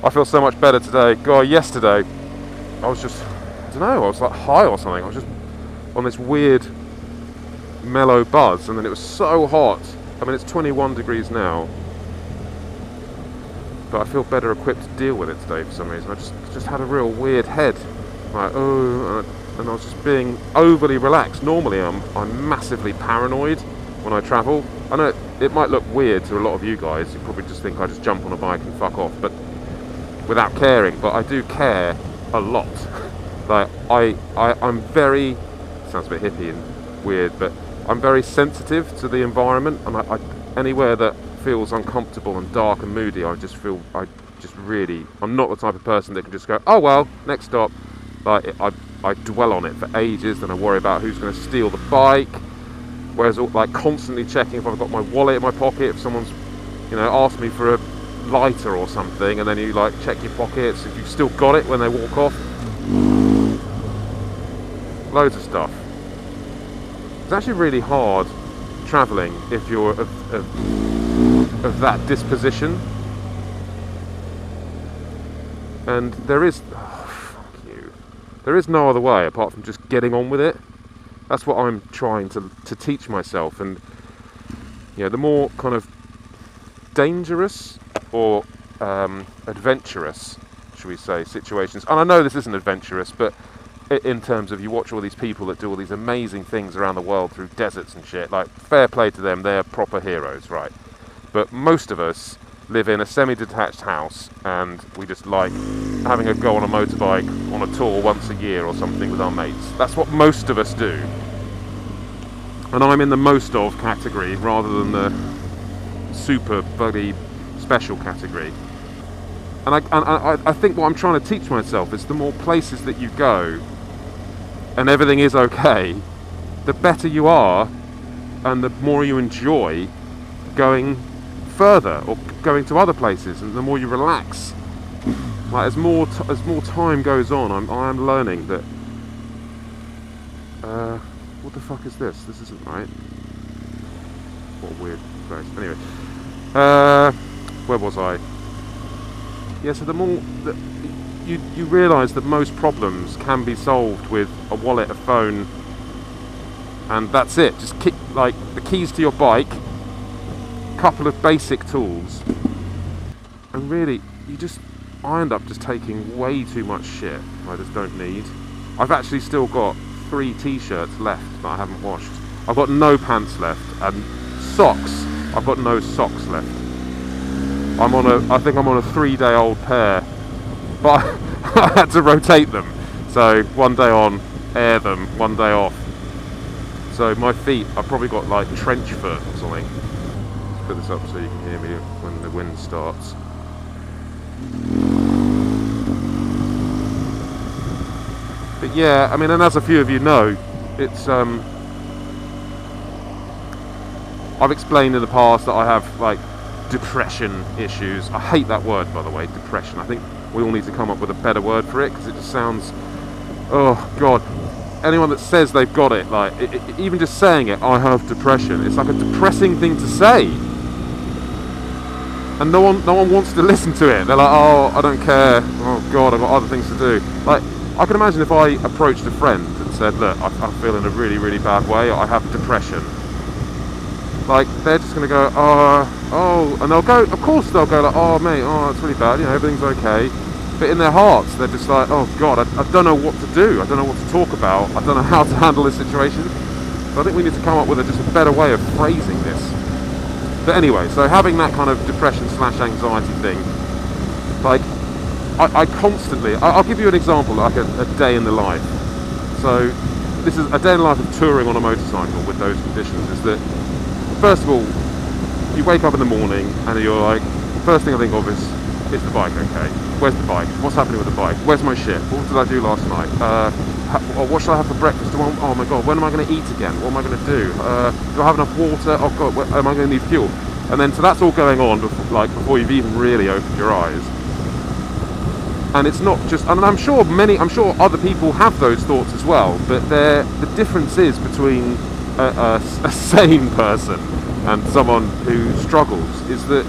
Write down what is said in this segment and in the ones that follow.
I feel so much better today. God, yesterday, I was just, I don't know, I was like high or something. I was just on this weird mellow buzz, and then it was so hot. I mean, it's 21 degrees now, but I feel better equipped to deal with it today for some reason. I just had a real weird head, like and I was just being overly relaxed. Normally, I'm massively paranoid when I travel. I know it might look weird to a lot of you guys. You probably just think I just jump on a bike and fuck off, but without caring. But I do care a lot. Like I'm very, sounds a bit hippie and weird, but I'm very sensitive to the environment, and I anywhere that feels uncomfortable and dark and moody, I'm not the type of person that can just go, oh well, next stop. Like I dwell on it for ages, then I worry about who's going to steal the bike. Whereas, like, constantly checking if I've got my wallet in my pocket, if someone's, asked me for a lighter or something, and then you like check your pockets if you've still got it when they walk off. Loads of stuff. It's actually really hard travelling if you're of that disposition. And there is no other way apart from just getting on with it. That's what I'm trying to teach myself. And the more kind of dangerous or adventurous, should we say, situations, and I know this isn't adventurous, but in terms of, you watch all these people that do all these amazing things around the world through deserts and shit, like, fair play to them, they're proper heroes, right? But most of us live in a semi-detached house, and we just like having a go on a motorbike on a tour once a year or something with our mates. That's what most of us do. And I'm in the most of category rather than the super bloody special category. And I think what I'm trying to teach myself is the more places that you go and everything is okay, the better you are and the more you enjoy going further or going to other places, and the more you relax. Like, as more time goes on, I am learning that what the fuck is this? This isn't right. What a weird place. Anyway, where was I? Yeah, so the more that you realise that most problems can be solved with a wallet, a phone, and that's it. Just keep, like, the keys to your bike, couple of basic tools, and really I end up just taking way too much shit I just don't need. I've actually still got 3 t-shirts left that I haven't washed. I've got no pants left, and socks, I've got no socks left. I think I'm on a 3-day-old pair, but I had to rotate them, so one day on, air them, one day off. So my feet, I've probably got like trench foot or something. Put this up so you can hear me when the wind starts. But yeah, I mean, and as a few of you know, it's I've explained in the past that I have like depression issues. I hate that word, by the way, depression. I think we all need to come up with a better word for it, because it just sounds, oh god. Anyone that says they've got it, like even just saying it, I have depression, it's like a depressing thing to say. And no one wants to listen to it. They're like, oh, I don't care. Oh God, I've got other things to do. Like, I can imagine if I approached a friend and said, look, I feel in a really, really bad way. I have depression. Like, they're just going to go, oh, and they'll go, of course they'll go like, oh mate, oh, it's really bad. Everything's okay. But in their hearts, they're just like, oh God, I don't know what to do. I don't know what to talk about. I don't know how to handle this situation. So I think we need to come up with just a better way of phrasing this. But anyway, so having that kind of depression/anxiety thing, like, I constantly, I'll give you an example, like a day in the life. So this is a day in the life of touring on a motorcycle with those conditions, is that, first of all, you wake up in the morning and you're like, first thing I think of is the bike okay? Where's the bike? What's happening with the bike? Where's my shit? What did I do last night? What should I have for breakfast? Oh my god, when am I going to eat again? What am I going to do? Do I have enough water? Oh god, am I going to need fuel? And then, so that's all going on before you've even really opened your eyes. And it's not just, and I'm sure other people have those thoughts as well, but the difference is between a sane person and someone who struggles is that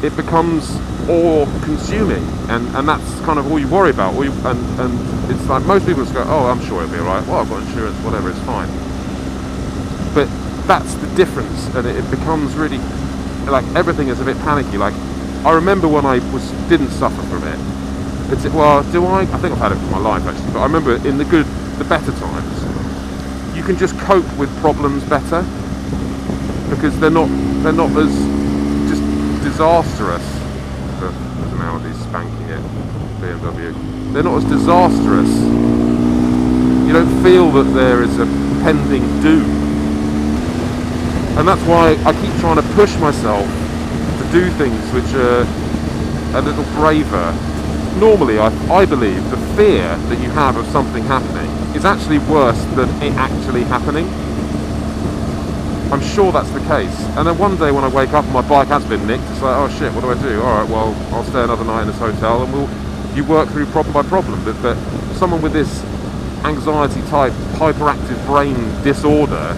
it becomes all-consuming, and that's kind of all you worry about. And it's like most people just go, oh, I'm sure it'll be alright. Well, I've got insurance, whatever, it's fine. But that's the difference, and it becomes really like everything is a bit panicky. Like I remember when I didn't suffer from it. Well, do I? I think I've had it for my life actually, but I remember in the better times, you can just cope with problems better because they're not as just disastrous. There's an Audi spanking it, BMW. They're not as disastrous. You don't feel that there is a pending doom, and that's why I keep trying to push myself to do things which are a little braver. Normally, I believe the fear that you have of something happening is actually worse than it actually happening. I'm sure that's the case. And then one day when I wake up and my bike has been nicked, it's like, oh shit, what do I do? Alright, well, I'll stay another night in this hotel and you work through problem by problem. But someone with this anxiety type, hyperactive brain disorder,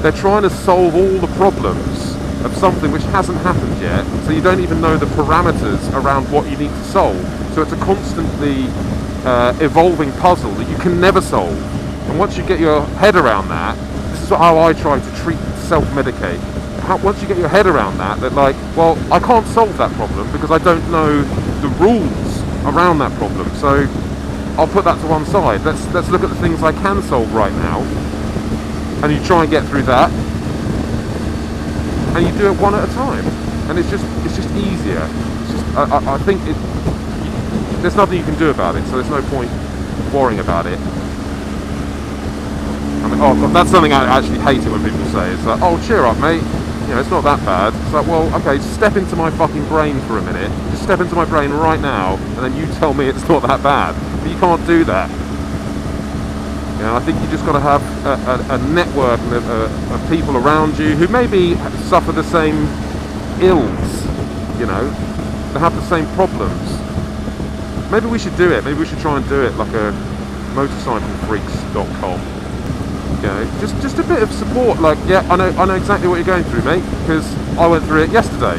they're trying to solve all the problems of something which hasn't happened yet, so you don't even know the parameters around what you need to solve. So it's a constantly evolving puzzle that you can never solve. And once you get your head around that, this is how I try to self-medicate. Once you get your head around that like, well, I can't solve that problem because I don't know the rules around that problem. So I'll put that to one side. Let's look at the things I can solve right now. And you try and get through that. And you do it one at a time, and it's just easier. It's just I think there's nothing you can do about it, so there's no point worrying about it. I mean, that's something I actually hate it when people say. It's like, oh, cheer up, mate. You know, it's not that bad. It's like, well, okay, step into my fucking brain for a minute. Just step into my brain right now, and then you tell me it's not that bad. But you can't do that. You know, I think you just got to have a network of people around you who maybe suffer the same ills, you know, they have the same problems. Maybe we should do it. Maybe we should try and do it like a motorcyclefreaks.com. You know, just a bit of support. Like, yeah, I know exactly what you're going through, mate, because I went through it yesterday.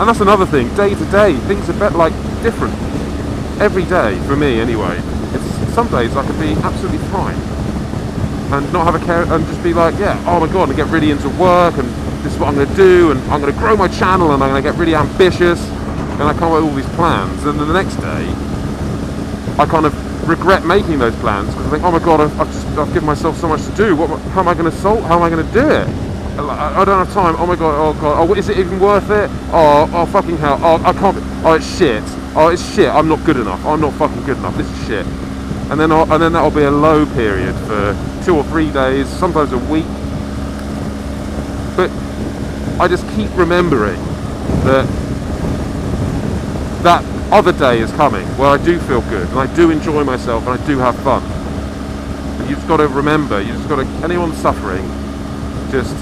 And that's another thing. Day to day, things are like different. Every day, for me anyway. Some days I could be absolutely fine and not have a care and just be like, yeah, oh my god, and get really into work and this is what I'm going to do and I'm going to grow my channel and I'm going to get really ambitious and I come up with all these plans, and then the next day I kind of regret making those plans because I think, oh my god, I've given myself so much to do. How am I going to solve? How am I going to do it? I don't have time. Oh my god, oh, is it even worth it? Oh fucking hell. Oh, I can't. Oh, it's shit. Oh, it's shit. I'm not good enough. I'm not fucking good enough. This is shit. And then that'll be a low period for 2 or 3 days, sometimes a week. But I just keep remembering that other day is coming where I do feel good and I do enjoy myself and I do have fun. And you've just got to remember, anyone suffering, you just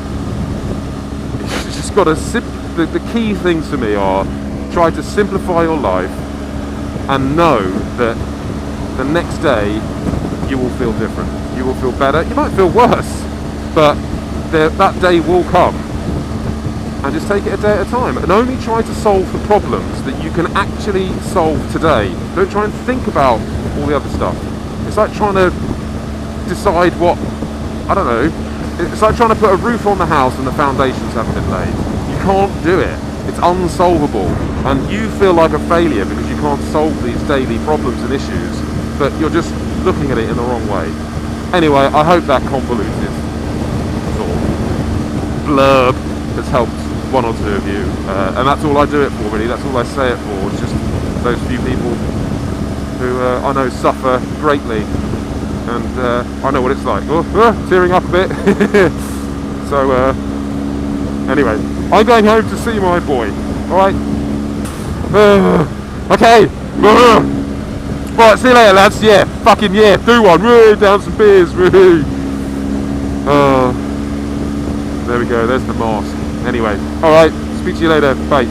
got to the key things for me are try to simplify your life and know that the next day you will feel different. You will feel better. You might feel worse, but that day will come. And just take it a day at a time. And only try to solve the problems that you can actually solve today. Don't try and think about all the other stuff. It's like trying to decide I don't know. It's like trying to put a roof on the house and the foundations haven't been laid. You can't do it. It's unsolvable. And you feel like a failure because you can't solve these daily problems and issues. But you're just looking at it in the wrong way. Anyway, I hope that convoluted sort of blurb has helped one or two of you. And that's all I do it for, really. That's all I say it for. It's just those few people who I know suffer greatly. And I know what it's like. Tearing up a bit. So, anyway, I'm going home to see my boy. Alright? Okay. Right, see you later, lads. Yeah, fucking yeah. Do one. Woo, down some beers. Woo. There we go. There's the mask. Anyway, alright. Speak to you later. Bye.